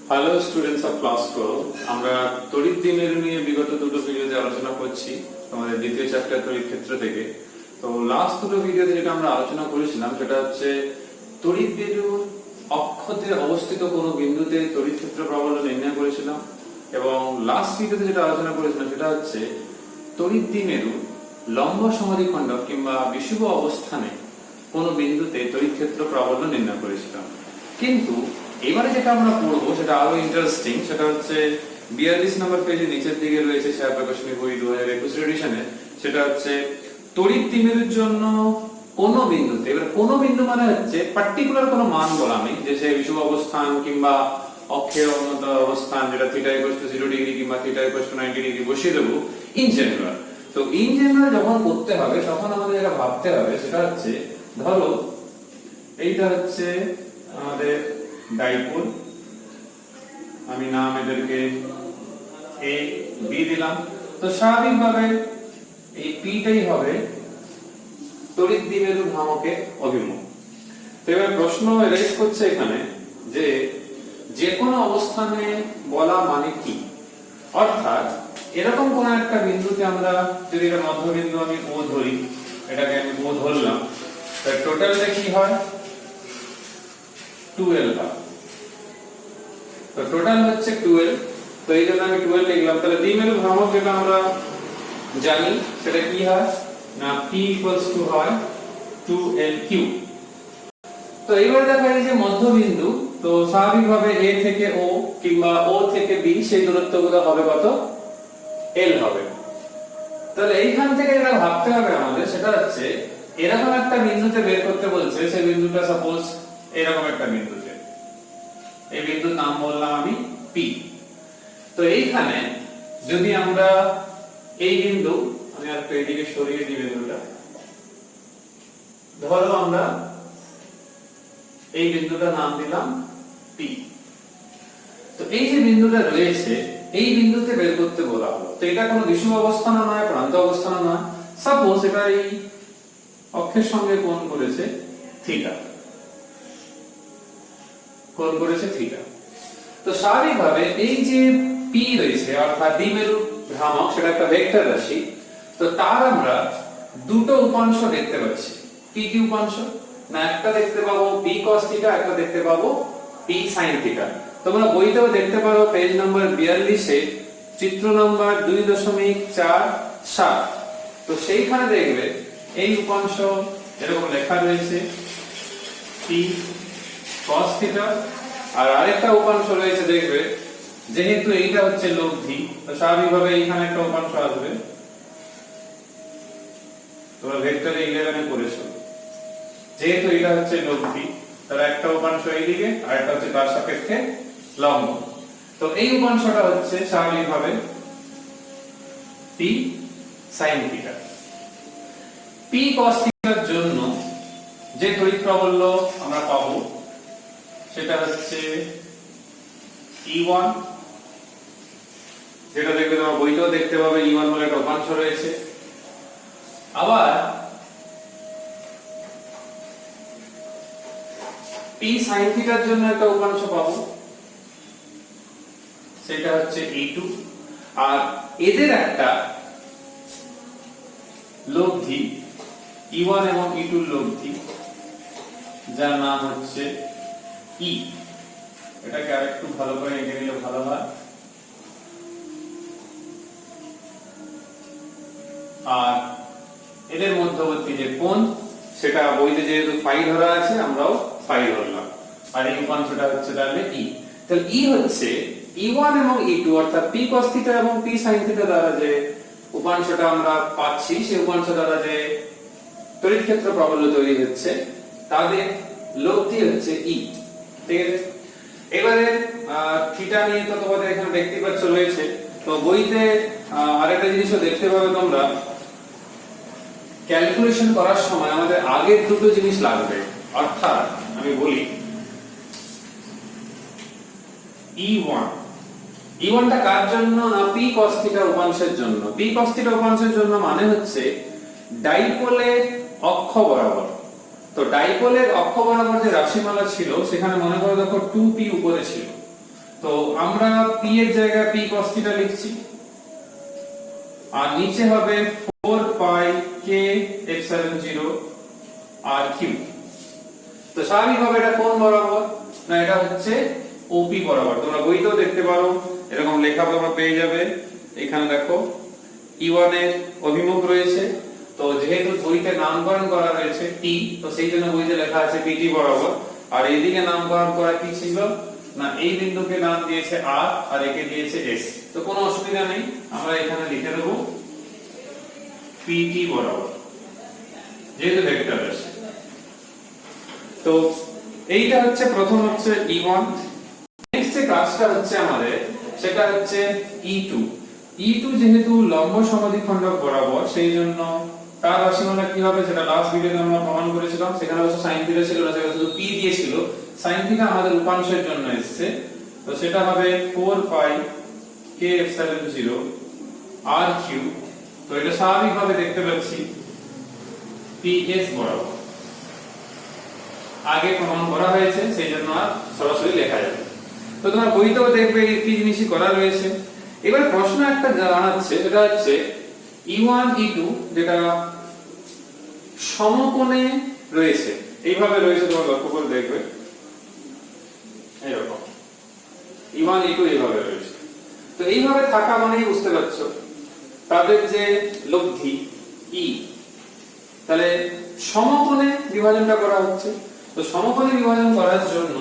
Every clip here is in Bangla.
হ্যালো স্টুডেন্টস অফ ক্লাস 12, আমরা তড়িৎ দ্বিমেরু নিয়ে বিগত দুটো ভিডিওতে আলোচনা করছি আমাদের দ্বিতীয় চ্যাপ্টার তড়িৎ ক্ষেত্র থেকে। তো লাস্ট দুটো ভিডিওতে যেটা আমরা আলোচনা করেছিলাম সেটা হচ্ছে তড়িৎ দ্বিমেরুর অক্ষতে অবস্থিত কোনো বিন্দুতে তড়িৎ ক্ষেত্র প্রাবল্য নির্ণয় করেছিলাম, এবং লাস্ট ভিডিওতে যেটা আলোচনা করেছিলাম সেটা হচ্ছে তড়িৎ দ্বিমেরু লম্ব সমাধিখণ্ডক কিংবা বিষুব অবস্থানে কোনো বিন্দুতে তড়িৎ ক্ষেত্র প্রাবল্য নির্ণয় করেছিলাম। কিন্তু এবারে যেটা আমরা পড়বো সেটা আরো ইন্টারেস্টিং, সেটা হচ্ছে 42 নম্বর পেজে নিচের দিকে রয়েছে স্যার প্রকাশনী বই 2021 এডিশনে। সেটা হচ্ছে তড়িৎ দ্বিমেরুর জন্য কোন বিন্দুতে, এবার কোন বিন্দু মানে হচ্ছে পার্টিকুলার কোনো মান বলা নেই, যে সে বিষুব অবস্থান কিংবা অক্ষের অনন্ত অবস্থান, যেটা থিটা ইকুয়ালস টু 0 ডিগ্রি কিংবা থিটা ইকুয়ালস টু 90 ডিগ্রি বসিয়ে দেবো ইন জেনারেল। তো ইন জেনারেল যখন করতে হবে তখন আমাদের যেটা ভাবতে হবে সেটা হচ্ছে, ধরো এইটা হচ্ছে আমাদের ডাইপোল, আমি নাম এদেরকে এ বি দিলাম। তো স্বাভাবিকভাবে এই পি টাই হবে তড়িৎ দ্বিমেরু ভ্রামকের অভিমুখ। তো এবার প্রশ্ন রেজ করছে এখানে যে যে কোনো অবস্থানে বলা মানে কি, অর্থাৎ এরকম কোন একটা বিন্দুতে আমরা যদি এটা মধ্যবিন্দু আমি ও ধরি, এটাকে আমি ও ধরলাম, তাহলে টোটালটা কি হয় 12 হয়। তো টোটাল হচ্ছে 12, তো এই জন্য আমি 12 লিখলাম। তাহলে দ্বিমেরু ভ্রামক যেটা আমরা জানি সেটা কি হয় না P ইকুয়ালস টু হয় 2L3। তো এইবার দেখা যায় যে মধ্যবিন্দু, তো স্বাভাবিকভাবে A থেকে O কিংবা O থেকে B সেই দূরত্বগুলো হবে কত, L হবে। তাহলে এইখান থেকে যেটা ভাবতে হবে আমাদের সেটা হচ্ছে এরকম একটা বিন্দুতে বের করতে বলছে, সেই বিন্দুটা সাপোজ এরকম একটা বিন্দুতে, এই বিন্দুর নাম বললাম আমি P। তো এইখানে যদি আমরা এই বিন্দু, আমি আর এদিকে সরিয়ে দিই বিন্দুটা, ধরো আমরা এই বিন্দুটার নাম দিলাম P। তো এই যে বিন্দুটা রয়েছে এই বিন্দুতে বের করতে বলা হলো। তো এটা কোনো বিষুব অবস্থান নয়, প্রান্ত অবস্থান নয়, সাপোজ এটা এই অক্ষের সঙ্গে কোণ করেছে থিটা, কোণ করেছে থিটা। তো স্বাভাবিকভাবে এই যে P রয়েছে অর্থাৎ দ্বিমেরু ভ্রামক, সেটা একটা ভেক্টর রাশি। তো তার আমরা দুটো উপাংশ দেখতে পাচ্ছি। কি কি উপাংশ না, একটা দেখতে পাবো P cos থিটা, একটা দেখতে পাবো P sin থিটা। তোমরা বইতেও দেখতে পারো পেজ নম্বর 42 এ চিত্র নম্বর 2.47। তো সেইখানে দেখবে এই উপাংশ এরকম লেখা রয়েছে P cos থিটা, আর আরেকটা উপাংশ রয়েছে দেখবে, যেহেতু এইটা হচ্ছে লব্ধি তো স্বাভাবিকভাবে এইখানে একটা উপাংশ আসবে, তোমরা ভেক্টরে 11 এ পড়েছো, যেহেতু এটা হচ্ছে লব্ধি তার একটা উপাংশ এইদিকে আর একটা হচ্ছে তার সাপেক্ষে লম্ব। তো এই উপাংশটা হচ্ছে স্বাভাবিকভাবে P sin theta. P cos থিটার জন্য যে তড়িৎ প্রাবল্য আমরা পাবো সেটা হচ্ছে E1, যেটা দেখবে তোমরা বইতেও দেখতে পাবে E1 বলে একটা উপাংশ রয়েছে। আবার P sin থিটার জন্য একটা উপাংশ পাবো, সেটা হচ্ছে E2, আর এদের একটা লব্ধি E1 এবং E2 এর লব্ধি যার নাম হচ্ছে E। এটাকে আরেকটু ভালো করে এঁকে নিলে ভালো হয়। আর এদের মধ্যবর্তী যে কোণ সেটা বইতে যেহেতু ফাই ধরা আছে আমরাও ফাই ধরলাম, আর এই উপাংশটা হচ্ছে তাহলে E। তাহলে E হচ্ছে E1 এবং E2 অর্থাৎ P cos থিটা এবং P sin থিটা দ্বারা যে উপাংশটা আমরা পাচ্ছি, সেই উপাংশ দ্বারা যে তড়িৎ ক্ষেত্র প্রাবল্য তৈরি হচ্ছে তাদের লব্ধি হচ্ছে E। ঠিক আছে, এবারে থিটা নিয়ে তো তোমাদের এখানে দেখতে পাচ্ছ রয়েছে। তো বইতে আরেকটা জিনিসও দেখতে পাবে তোমরা, ক্যালকুলেশন করার সময় আমাদের আগের দুটো জিনিস লাগবে, অর্থাৎ আমি বলি E1 টা কার জন্য না P cos থিটা উপাংশের জন্য। P cos থিটা উপাংশের জন্য মানে হচ্ছে ডাইপোলের অক্ষ বরাবর। তো ডাইপোলের অক্ষ বরাবর যে রাশিমালা ছিল সেখানে মনে করো দেখো 2p উপরে ছিল, তো আমরা p এর জায়গায় p cos θ লিখছি, আর নিচে হবে 4 pi k epsilon 0 r cube. তো স্বাভাবিকভাবে এটা কোন বরাবর? না এটা হচ্ছে OP বরাবর। তোমরা বইতেও দেখতে পারো এরকম লেখা তোমরা পেয়ে যাবে। এখানে দেখো E1 এর অভিমুখ রয়েছে, তো যেহেতু বইতে নামকরণ করা রয়েছে T, তো সেই জন্য বইতে লেখা আছে PT বরাবর। আর এইদিকে নামকরণ করা কি ছিল? না এই বিন্দুকে নাম দিয়েছে R আর একে দিয়েছে S। তো কোনো অসুবিধা নেই, আমরা এখানে লিখে দেব PT বরাবর, যেহেতু ভেক্টর আছে। তো এইটা হচ্ছে প্রথম হচ্ছে E1। নেক্সট যে কাজটা হচ্ছে আমাদের, সেটা হচ্ছে E2। E2 যেহেতু লম্ব সমদ্বিখণ্ডক বরাবর, সেই জন্য তার রাশিমালা কি হবে সেটা লাস্ট ভিডিওতে আমরা প্রমাণ করেছিলাম। সেখানে অবশ্য sin θ ছিল না, সেখানে শুধু p দিয়েছিল। sin θ আমাদের উপাংশের জন্য এসেছে, তো সেটা হবে 4 pi k epsilon 0 r cube. তো এটা স্বাভাবিকভাবে দেখতে পাচ্ছি ps বরাবর, আগে প্রমাণ করা হয়েছে, সেই জন্য আর সরাসরি লেখা যাবে। তো তোমরা বইতেও দেখবে এই জিনিসই করা রয়েছে। এবার প্রশ্ন একটা জানাচ্ছে, সেটা হচ্ছে E1 E2 যেটা সমকোণে রয়েছে, এইভাবে রয়েছে, তোমরা লক্ষ্য করে দেখবে এরকম E1 E2 এইভাবে রয়েছে। তো এইভাবে থাকা মানেই বুঝতে পারছো তাদের যে লব্ধি E, তাহলে সমকোণে বিভাজনটা করা হচ্ছে। তো সমকোণে বিভাজন করার জন্য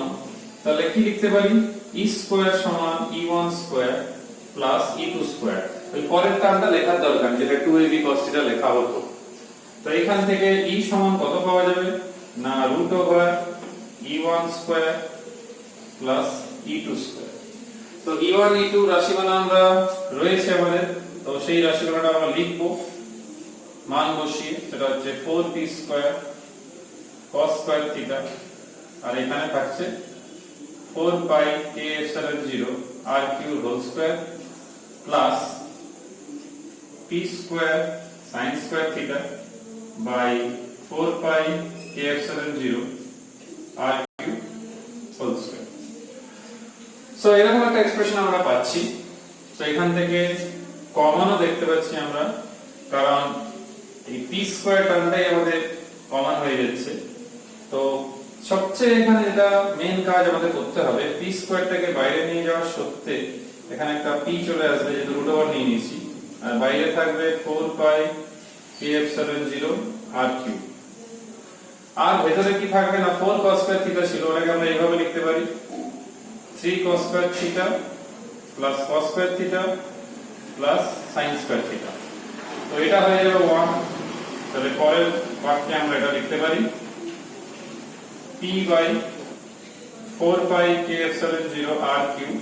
তাহলে কি লিখতে পারি? E স্কয়ার সমান E1 square plus E2 square. ওই পরের টার্মটা লেখার দরকার, যেটা 2ab cos θ লেখা হতো। তো এখান থেকে E সমান কত পাওয়া যাবে? না root over E1 square plus E2 square. তো E1 E2 রাশিমালা আমরা রয়েছে আমাদের, তো সেই রাশিমালাটা আমরা লিখব মান বসিয়ে। সেটা হচ্ছে 4p স্কয়ার cos স্কয়ার θ, আর এখানে থাকছে 4 pi k epsilon 0 r cube whole square plus p square sin square θ by 4 pi k epsilon 0 r cube whole square. So এরকম একটা এক্সপ্রেশন আমরা পাচ্ছি। তো এখান থেকে কমনও দেখতে পাচ্ছি আমরা, কারণ এই p স্কয়ার টার্মটাই আমাদের কমন হয়ে যাচ্ছে। তো সবচেয়ে এখানে যেটা মেইন কাজ আমাদের করতে হবে, p স্কয়ারটাকে বাইরে নিয়ে যাওয়ার সত্ত্বে এখানে একটা p চলে আসবে, যেহেতু রুট ওভার নিয়ে নিয়েছি, আর বাইরে থাকবে 4 pi k epsilon 0 r cube. আর ভেতরে কি থাকবে? না 4 cos স্কয়ার θ ছিল, ওটাকে আমরা এইভাবে লিখতে পারি 3 cos square θ plus cos square θ plus sin square θ। তো এটা হয়ে যাবে 1। তাহলে পরের বাক্যে আমরা এটা লিখতে পারি p by 4 pi k epsilon 0 r cube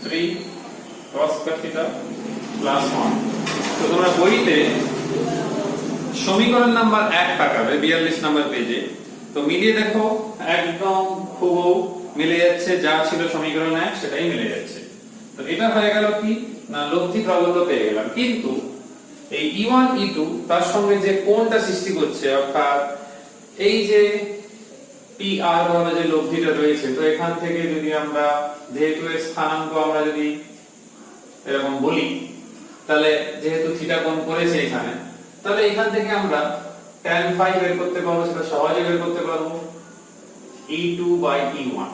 3 cos square θ plus 1। তো তোমরা বইতে সমীকরণ নাম্বার 1 তাকাবে 42 নাম্বার পেজে, তো মিলিয়ে দেখো একদম হুবহু মিলে যাচ্ছে, যা ছিল সমীকরণ 1 সেটাই মিলে যাচ্ছে। তো এটা হয়ে গেল কি? না লব্ধি প্রাবল্য পেয়ে গেলাম। কিন্তু এই E1 E2 তার সঙ্গে যে কোণটা সৃষ্টি করছে, অর্থাৎ এই যে PR বলা যে লব্ধিটা রয়েছে, তো এখান থেকে যদি আমরা যেহেতু এর স্থানাঙ্ক আমরা যদি এরকম বলি, তাহলে যেহেতু থিটা কোণ করেছে এখানে, তাহলে এখান থেকে আমরা tan phi বের করতে পারবো, সেটা সহজে বের করতে পারবো E2 বাই E1।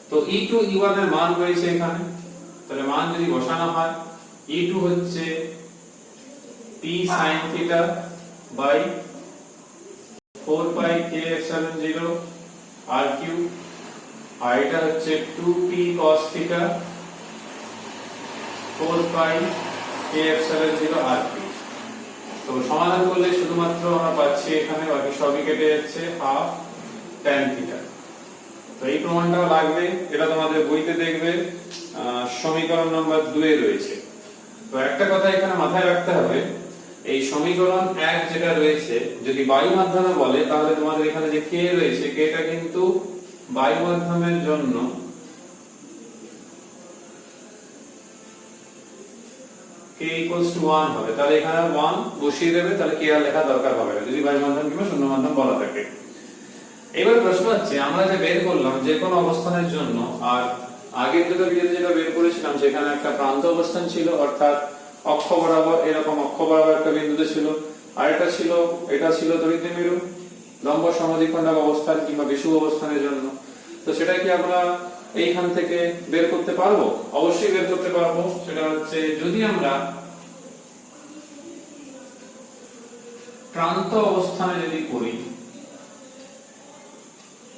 তো E2 E1 এর মান রয়েছে এখানে, তাহলে মান যদি বসানো হয় E2 হচ্ছে p sin θ by 4 pi k epsilon 0 r cube, আর এটা হচ্ছে 2p cos θ 4 pi k epsilon 0 r cube. তো সমাধান করলে শুধুমাত্র আমরা পাচ্ছি এখানে, বাকি সবই কেটে যাচ্ছে হাফ tan θ। তো এই প্রমাণটাও লাগবে, এটা তোমাদের বইতে দেখবে সমীকরণ নাম্বার 2 এ রয়েছে। তো একটা কথা এখানে মাথায় রাখতে হবে, এই সমীকরণ 1 যেটা রয়েছে যদি বায়ু মাধ্যমে বলে, তাহলে তোমাদের এখানে যে k রয়েছে, k টা কিন্তু বায়ু মাধ্যমের জন্য k = 1 হবে। তাহলে এখানে 1 বসিয়ে দেবে, তাহলে k আর লেখা দরকার হবে না যদি বায়ু মাধ্যম কিংবা শূন্য মাধ্যম বলা থাকে। এবার প্রশ্ন হচ্ছে, আমরা যে বের করলাম যে কোনো অবস্থানের জন্য, আর আগের দুটো ভিডিওতে যেটা বের করেছিলাম সেখানে একটা প্রান্ত অবস্থান ছিল, অর্থাৎ অক্ষ বরাবর এরকম অক্ষ বরাবর একটা বিন্দুতে ছিল, আর এটা ছিল তড়িৎ মেরু লম্ব সমদ্বিখণ্ডক অবস্থান কিংবা বিষুব অবস্থানের জন্য। তো সেটা কি আমরা এইখান থেকে বের করতে পারবো? অবশ্যই বের করতে পারবো। সেটা হচ্ছে যদি আমরা প্রান্ত অবস্থানে যদি করি,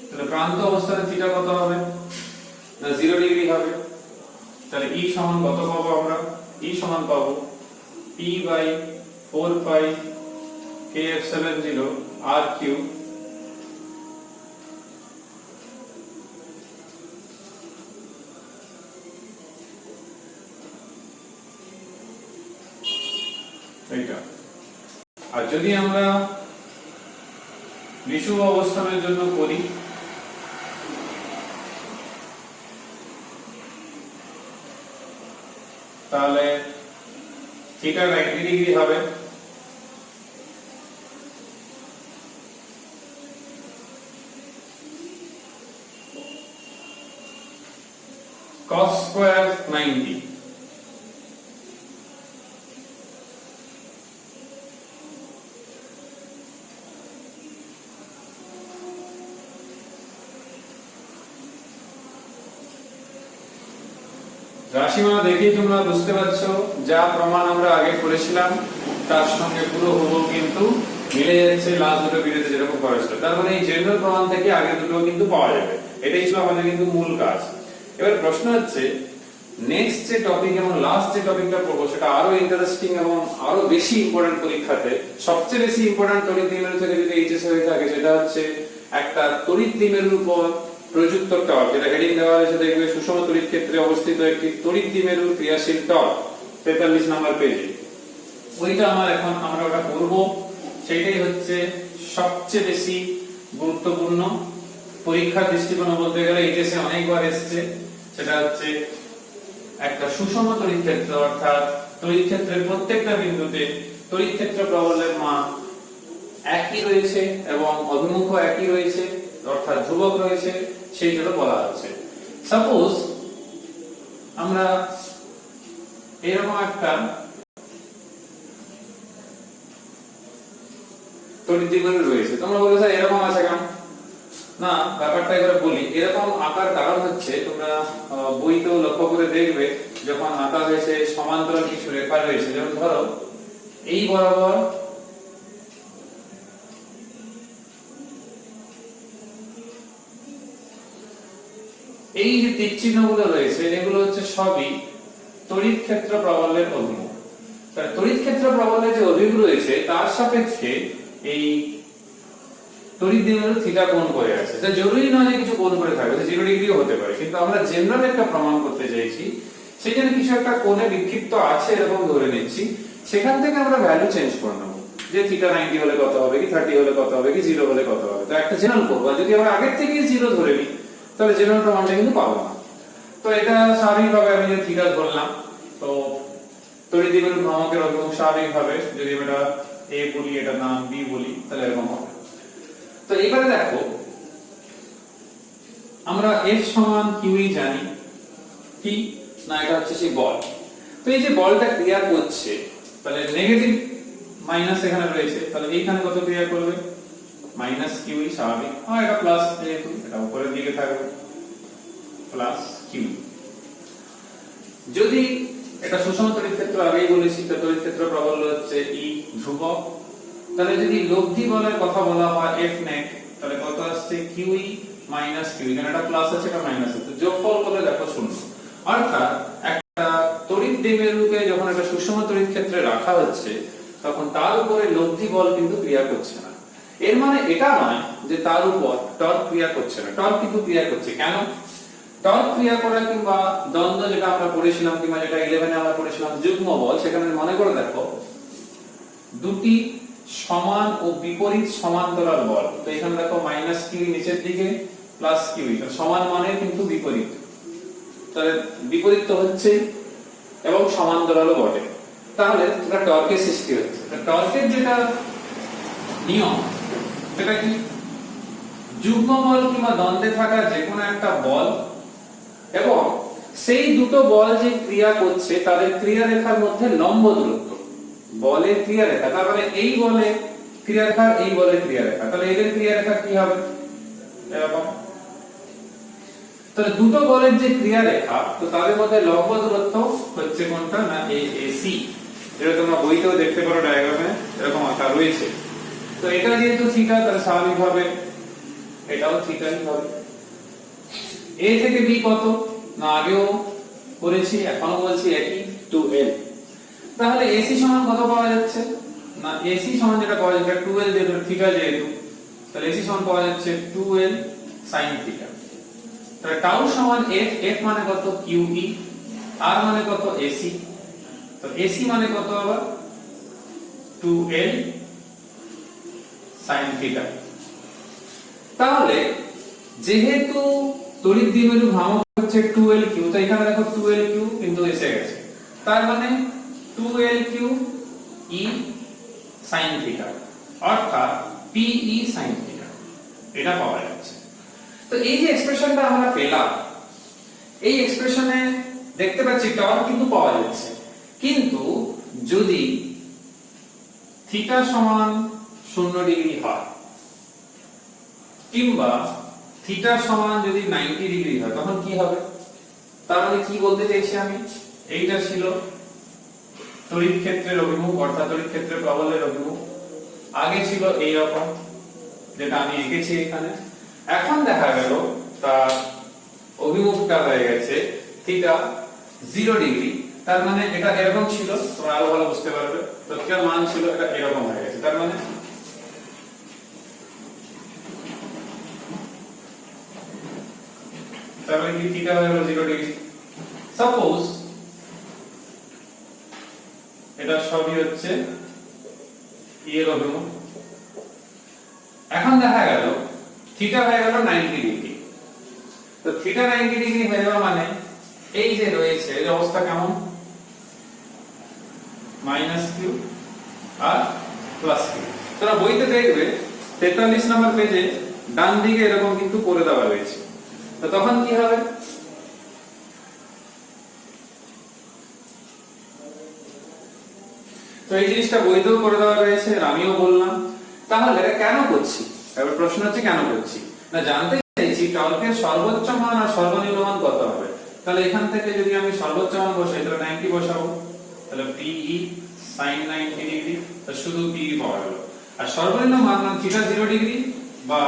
তাহলে প্রান্ত অবস্থানে থিটা কত হবে? না 0 ডিগ্রি হবে। তাহলে E সমান কত পাবো আমরা? E সমান পাবো P by 4 pi KF70 R cube এইটা। আর যদি আমরা বিষুব অবস্থানের জন্য করি, তাহলে থিটা 90 ডিগ্রি হবে। cos square 90। রাশিমালা দেখেই তোমরা বুঝতে পারছো যা প্রমাণ আমরা আগে করেছিলাম তার সঙ্গে পুরো হুবহু কিন্তু মিলে যাচ্ছে লাস্ট দুটো ভিডিওতে যেরকম করেছিল। তার মানে এই জেনারেল প্রমাণ থেকে আগে দুটো কিন্তু পাওয়া যাবে। এটাই ছিল আমাদের কিন্তু মূল কাজ। এবার প্রশ্ন হচ্ছে নেক্সট যে টপিক এবং লাস্ট যে টপিকটা পড়বো সেটা আরো ইন্টারেস্টিং এবং আরো বেশি ইম্পর্টেন্ট পরীক্ষাতে। সবচেয়ে বেশি ইম্পর্টেন্ট তড়িৎ দ্বিমেরু থেকে যদি এইচএস হয়ে থাকে সেটা হচ্ছে একটা তড়িৎ দ্বিমেরুর উপর প্রযুক্ত টর্ক, যেটা হেডিং দেওয়া হয়েছে দেখবে সুষম তড়িৎ ক্ষেত্রে অবস্থিত একটি তড়িৎ দ্বিমেরুর ক্রিয়াশীল টর্ক 43 নম্বর পেজে। ওইটা আমরা ওটা করব। সেটাই হচ্ছে সবচেয়ে বেশি গুরুত্বপূর্ণ পরীক্ষার দৃষ্টিকোণে বলতে গেলে এইচএসে অনেকবার এসেছে। সেটা হচ্ছে একটা সুষম তড়িৎ ক্ষেত্র, অর্থাৎ তড়িৎ ক্ষেত্রের প্রত্যেকটা বিন্দুতে তড়িৎ ক্ষেত্র প্রবলের মান একই রয়েছে এবং অভিমুখ একই রয়েছে, অর্থাৎ ধ্রুবক রয়েছে, সেইটা বলা হচ্ছে। সাপোজ আমরা এরকম একটা তড়িৎ দ্বিমেরু রয়েছে। তোমরা বলবে স্যার এরকম আছে কেন? না, ব্যাপারটা এবারে বলি। এরকম আকার কারণ হচ্ছে তোমরা বইতেও লক্ষ্য করে দেখবে যখন আঁকা হয়েছে সমান্তরাল কিছু রেখা রয়েছে, যেমন ধরো এই বরাবর এই যে তীর চিহ্নগুলো রয়েছে এগুলো হচ্ছে সবই তড়িৎ ক্ষেত্র প্রবলের অভিমুখ। তাহলে তড়িৎ ক্ষেত্র প্রবলের যে অভিমুখ রয়েছে তার সাপেক্ষে এই তড়িৎ দ্বিমেরু থিটা কোণ করে আছে। এটা জরুরি নয় যে কিছু কোণ করে থাকবে, 0 ডিগ্রিও হতে পারে, কিন্তু আমরা জেনারেল একটা প্রমাণ করতে চাইছি সেখানে কিছু একটা কোণে বিক্ষিপ্ত আছে এরকম ধরে নিচ্ছি, সেখান থেকে আমরা ভ্যালু চেঞ্জ করে নেব যে থিটা 90 হলে কত হবে, কি 30 হলে কত হবে, কি 0 হলে কত হবে। তো একটা জেনারেল করব। আর যদি আমরা আগের থেকেই 0 ধরে নিই তাহলে জেনারেল প্রমাণটা কিন্তু পাবো না। তো এটা স্বাভাবিকভাবে আমি যে থিটা ধরলাম, তো তড়িৎ দ্বিমেরু ভ্রামকের অভিমুখ স্বাভাবিকভাবে যদি আমরা a বলি, এটা নাম b বলি, তাহলে এরকম হবে। তো এবারে দেখো আমরা F সমান q জানি, কি না এটা হচ্ছে সেই বল। তো এই যে বলটা ক্রিয়া করছে, তাহলে নেগেটিভ মাইনাস এখানে রয়েছে, তাহলে এইখানে কত ক্রিয়া করবে? মাইনাস q স্বাভাবিক, আর এটা প্লাস, যেহেতু এটা উপরের দিকে থাকবে প্লাস q। যদি এটা সুষম তড়িৎ ক্ষেত্র আগেই বলেছি, তো তড়িৎ ক্ষেত্র প্রবল হচ্ছে E ধ্রুবক। তাহলে যদি লব্ধি বলের কথা বলা হয় F নেট, তাহলে কত আসছে QE মাইনাস Q, এখানে একটা প্লাস আছে এটা মাইনাস আছে, যোগফল বলে দেখো শূন্য। অর্থাৎ একটা তড়িৎ দ্বিমেরুকে যখন একটা সুষম তড়িৎ ক্ষেত্রে রাখা হচ্ছে তখন তার উপরে লব্ধি বল কিন্তু ক্রিয়া করছে না। এর মানে এটা নয় যে তার উপর টর্ক ক্রিয়া করছে না, টর্ক কিন্তু ক্রিয়া করছে। কেন? টর্ক ক্রিয়া করা কিংবা দ্বন্দ্ব যেটা আমরা পড়েছিলাম কিংবা যেটা 11 এ আমরা পড়েছিলাম যুগ্ম বল, সেখানে মনে করে দেখো দুটি সমান ও বিপরীত সমান্তরাল বল। তো এখানে দেখো মাইনাস q নিচের দিকে প্লাস q, সমান মানে কিন্তু বিপরীত, তাহলে বিপরীত তো হচ্ছে এবং সমান্তরালও বটে। তাহলে এটা টর্কের সৃষ্টি হচ্ছে। টর্কের যেটা নিয়ম সেটা কি? যুগ্ম বল কিংবা দ্বন্দ্বে থাকা যে কোনো একটা বল এবং সেই দুটো বল যে ক্রিয়া করছে তাদের ক্রিয়া রেখার মধ্যে লম্ব দূরত্ব, বলের ক্রিয়া রেখা, তার মানে এই বলের ক্রিয়া রেখা এই বলের ক্রিয়া রেখা, তাহলে এদের ক্রিয়া রেখা কি হবে এরকম। তাহলে দুটো বলের যে ক্রিয়া রেখা, তো তাদের মধ্যে লম্ব দূরত্ব হচ্ছে কোনটা না এসি, যেটা তোমরা বইতেও দেখতে পারো ডায়াগ্রামে এরকম আঁকা রয়েছে। তো এটা যেহেতু থিটা, তাহলে স্বাভাবিকভাবে এটাও থিটাই হবে। এ থেকে বি কত না আগেও করেছি, এখনো বলছি একই 2l। তাহলে এসি সমান কত পাওয়া যাচ্ছে না এসি সমান যেটা পাওয়া যাচ্ছে 2l, যেটা থিটা যেহেতু, তাহলে এসি সমান পাওয়া যাচ্ছে 2l sin থিটা। তাহলে টাউ সমান f, f মানে কত QE, r মানে কত AC, তো AC মানে কত আবার 2l sin থিটা। তাহলে যেহেতু তড়িৎ দ্বিমেরু ভ্রামক হচ্ছে 2lq, তো এখানে দেখো 2lq কিন্তু এসে গেছে, তার মানে 2lq e sin থিটা অর্থাৎ PE sin থিটা, এটা পাওয়া যাচ্ছে। তো এই যে এক্সপ্রেশনটা আমরা পেলাম, এই এক্সপ্রেশনে দেখতে পাচ্ছি টর্ক কিন্তু পাওয়া যাচ্ছে, কিন্তু যদি থিটা সমান 0 ডিগ্রি হয় কিংবা থিটা সমান যদি 90 ডিগ্রি হয় তখন কি হবে? তার মানে কি বলতে চাইছি আমি, এইটা ছিল তড়িৎ ক্ষেত্রের অভিমুখ অর্থাৎ তড়িৎ ক্ষেত্রের প্রবলের অভিমুখ, আগে ছিল এই রকম যেটা আমি এঁকেছি এখানে, এখন দেখা গেল তার অভিমুখটা হয়ে গেছে থিটা 0 ডিগ্রি, তার মানে এটা এরকম ছিল, তোমরা আরো ভালো বুঝতে পারবে, তো থিটার মান ছিল এটা এরকম হয়ে গেছে, তার মানে কি থিটা হয়ে গেল 0 ডিগ্রি। সাপোজ এটা সবই হচ্ছে এর অভিমুখ, এখন দেখা গেল থিটা হয়ে গেল 90 ডিগ্রি, তো থিটা 90 ডিগ্রি হয়ে যাওয়া মানে এই যে রয়েছে এই অবস্থা কেমন, -q আর +q। তোমরা বইতে দেখবে 43 নম্বর পেজে ডান দিকে এরকম কিন্তু করে দেওয়া রয়েছে, তো তখন কি হবে? তো এই জিনিসটা বইতেও করে দেওয়া রয়েছে, আমিও বললাম। তাহলে কেন করছি, এবার প্রশ্ন হচ্ছে কেন করছি না, জানতে চাইছি টর্কের সর্বোচ্চ মান আর সর্বনিম্ন মান কত হবে। তাহলে এখান থেকে যদি আমি সর্বোচ্চ মান বসাই তাহলে 90 বসাবো, তাহলে PE sin 90 ডিগ্রি, তো শুধু PE পাওয়া গেল। আর সর্বনিম্ন মান মানে থিটা 0 ডিগ্রি বা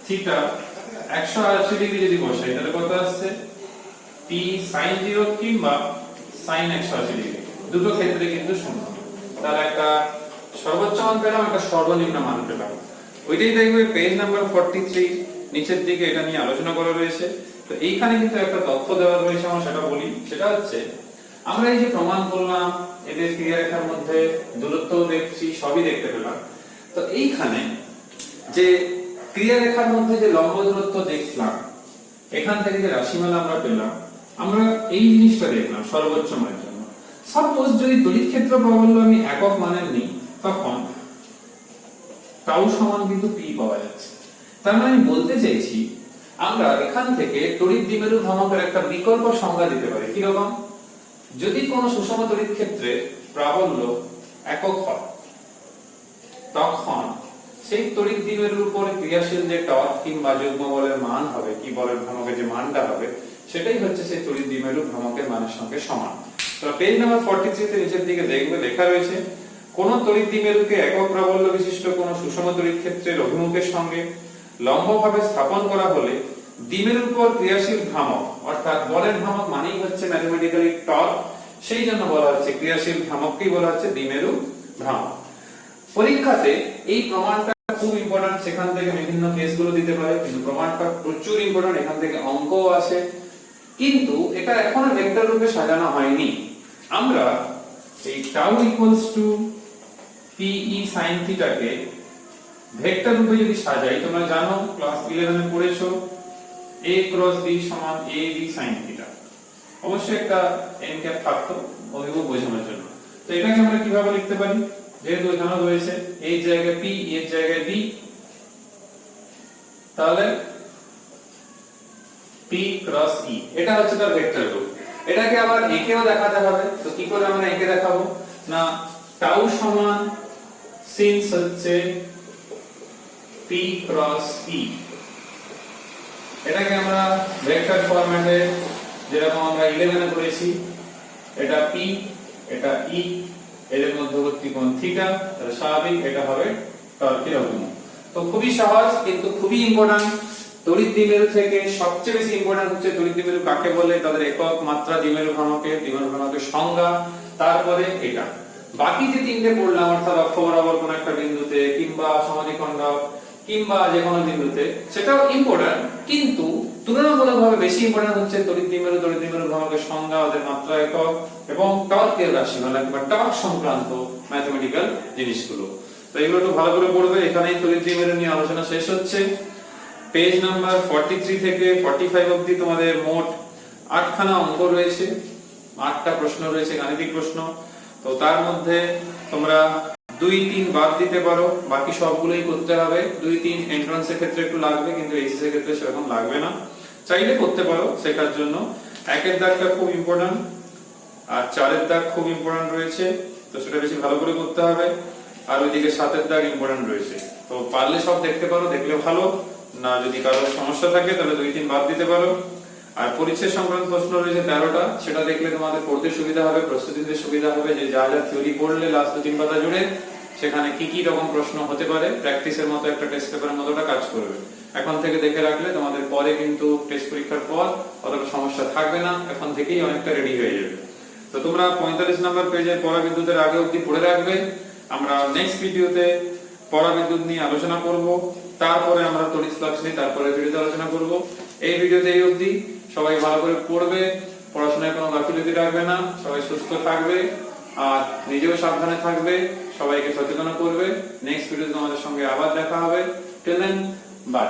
থিটা 180 ডিগ্রি যদি বসাই তাহলে কত আসছে P sin 0 কিংবা sin 180 ডিগ্রি, দুটো ক্ষেত্রে কিন্তু সমান। তাহলে একটা সর্বোচ্চ মান পেলাম, একটা সর্বনিম্ন মান পেলাম। ওইটাই দেখবে পেজ নাম্বার 43 নিচের দিকে এটা নিয়ে আলোচনা করা রয়েছে। তো এইখানে কিন্তু একটা তথ্য দেওয়া রয়েছে, আমরা সেটা বলি, সেটা হচ্ছে আমরা এই যে প্রমাণ করলাম এদের ক্রিয়া রেখার মধ্যে দূরত্বও দেখছি, সবই দেখতে পেলাম। তো এইখানে যে ক্রিয়া রেখার মধ্যে যে লম্ব দূরত্ব দেখলাম, এখান থেকে যে রাশিমালা আমরা পেলাম, আমরা এই জিনিসটা দেখলাম সর্বোচ্চ মানের জন্য। সাপোজ যদি তড়িৎ ক্ষেত্র প্রাবল্য আমি একক মানের নিই, তখন টাউ সমান কিন্তু P পাওয়া যাচ্ছে। তার মানে আমি বলতে চাইছি আমরা এখান থেকে তড়িৎ দ্বিমেরু ভ্রামকের একটা বিকল্প সংজ্ঞা দিতে পারি। কি রকম? যদি কোনো সুষম তড়িৎ ক্ষেত্রে প্রাবল্য একক হয়, তখন সেই তড়িৎ দ্বিমেরুর উপর ক্রিয়াশীল যে টর্ক কিংবা যুগ্ম বলের মান হবে, কি বলের ভ্রামকের যে মানটা হবে, সেটাই হচ্ছে সেই তড়িৎ দ্বিমেরু ভ্রামকের মানের সঙ্গে সমান। তো পেজ নাম্বার 43 তে নিচের দিকে দেখবে লেখা রয়েছে, কোন তড়িৎ দ্বিমেরুকে একক প্রাবল্য বিশিষ্ট কোন সুষম তড়িৎ ক্ষেত্রের অভিমুখের সঙ্গে লম্বভাবে স্থাপন করা হলে দ্বিমেরুর উপর ক্রিয়াশীল ভ্রামক অর্থাৎ বলের ভ্রামক মানেই হচ্ছে ম্যাথমেটিক্যালি টর্ক, সেই জন্য বলা হচ্ছে ক্রিয়াশীল ভ্রামককেই বলা হচ্ছে দ্বিমেরু ভ্রামক। পরীক্ষাতে এই প্রমাণটা খুব ইম্পর্টেন্ট, সেখান থেকে বিভিন্ন কেসগুলো দিতে পারে, কিন্তু প্রমাণটা প্রচুর ইম্পর্টেন্ট, এখান থেকে অঙ্কও আসে, কিন্তু এটা এখনো ভেক্টর রূপে সাজানো হয়নি। আমরা এই tau equals to PE sin theta K vector রূপে যদি সাজাই, তোমরা জানো ক্লাস 11 এ পড়েছো A ক্রস B সমান AB sin থিটা, অবশ্যই একটা n ক্যাপ থাকতো অভিমুখ বোঝানোর জন্য। তো এটাকে আমরা কিভাবে লিখতে পারি, যেহেতু এখানে রয়েছে এই জায়গায় P এর জায়গায় B, তাহলে P পি ক্রস ই, এটা হচ্ছে তার ভেক্টর গ্রুপ। এটাকে আবার একেও দেখাতে হবে। তো কি করে আমরা একে দেখাবো না, টাউ সমান সিন্স হচ্ছে পি ক্রস ই, এটাকে আমরা ভেক্টর ফরম্যাটে যেরকম আমরা 11 এ করেছি, এটা পি এটা ই, এদের মধ্যবর্তী কোণ থিটা, তাহলে স্বাভাবিক এটা হবে টর্কের অভিমুখ। তো খুবই সহজ কিন্তু খুবই ইম্পর্টেন্ট। তড়িৎ দ্বিমেরু থেকে সবচেয়ে বেশি ইম্পর্টেন্ট হচ্ছে তড়িৎ দ্বিমেরু কাকে বলে, তাদের একক, মাত্রা, দ্বিমেরু ভ্রামকের, দ্বিমেরু ভ্রামকের সংজ্ঞা, তারপরে এটা। বাকি যে তিনটে পড়লাম অর্থাৎ অক্ষ বরাবর কোন একটা বিন্দুতে কিংবা সমাধিখণ্ডক কিংবা যে কোনো বিন্দুতে, সেটাও ইম্পর্টেন্ট, কিন্তু তুলনামূলকভাবে বেশি ইম্পর্টেন্ট হচ্ছে তড়িৎ দ্বিমেরু ভ্রামকের সংজ্ঞা, ওদের মাত্রা একক এবং টর্কের রাশিমালা কিংবা টর্ক সংক্রান্ত ম্যাথমেটিক্যাল জিনিসগুলো। তো এগুলো একটু ভালো করে পড়বে। এখানেই তড়িৎ দ্বিমেরু নিয়ে আলোচনা শেষ হচ্ছে। পেজ নাম্বার 43 থেকে 45 অবধি তোমাদের মোট 8খানা অঙ্ক রয়েছে, 8টা প্রশ্ন রয়েছে, গাণিতিক প্রশ্ন। তো তার মধ্যে তোমরা 2-3 বাদ দিতে পারো, বাকি সবগুলোই করতে হবে। 2-3 এন্ট্রান্সের ক্ষেত্রে একটু লাগবে, কিন্তু এইচএস এর ক্ষেত্রে সেরকম লাগবে না, চাইলে করতে পারো শেখার জন্য। 1-এর দাগটা খুব ইম্পর্টেন্ট, আর 4-এর দাগ খুব ইম্পর্টেন্ট রয়েছে, তো সেটা বেশি ভালো করে করতে হবে। আর ওইদিকে 7-এর দাগ ইম্পর্টেন্ট রয়েছে। তো পারলে সব দেখতে পারো, দেখলে ভালো না। যদি কারোর সমস্যা থাকে তাহলে 2-3 বাদ দিতে পারো। আর পরিচ্ছেদ সংক্রান্ত প্রশ্ন রয়েছে 13টা, সেটা দেখলে তোমাদের পড়তে সুবিধা হবে, প্রস্তুতি নিতে সুবিধা হবে, যে যা যা থিওরি পড়লে লাস্ট 2-3 পাতা জুড়ে সেখানে কি কি রকম প্রশ্ন হতে পারে, প্র্যাকটিসের মতো একটা টেস্ট পেপারের মতোটা কাজ করবে। এখন থেকে দেখে রাখলে তোমাদের পরে কিন্তু টেস্ট পরীক্ষার পর অতটা সমস্যা থাকবে না, এখন থেকেই অনেকটা রেডি হয়ে যাবে। তো তোমরা 45 নম্বর পেজে পরাবিদ্যুতের আগে অবধি পড়ে রাখবে। আমরা নেক্সট ভিডিওতে পরাবিদ্যুৎ নিয়ে আলোচনা করব, তারপরে আমরা তড়িৎ ফ্লাক্স নিয়ে তারপরে ভিডিওতে আলোচনা করব। এই ভিডিওতে এই অবধি। সবাই ভালো করে পড়বে, পড়াশোনায় কোনো গাফিলতি রাখবে না, সবাই সুস্থ থাকবে আর নিজেও সাবধানে থাকবে, সবাইকে সচেতন করবে। নেক্সট ভিডিওতে তোমাদের সঙ্গে আবার দেখা হবে। Till then, by.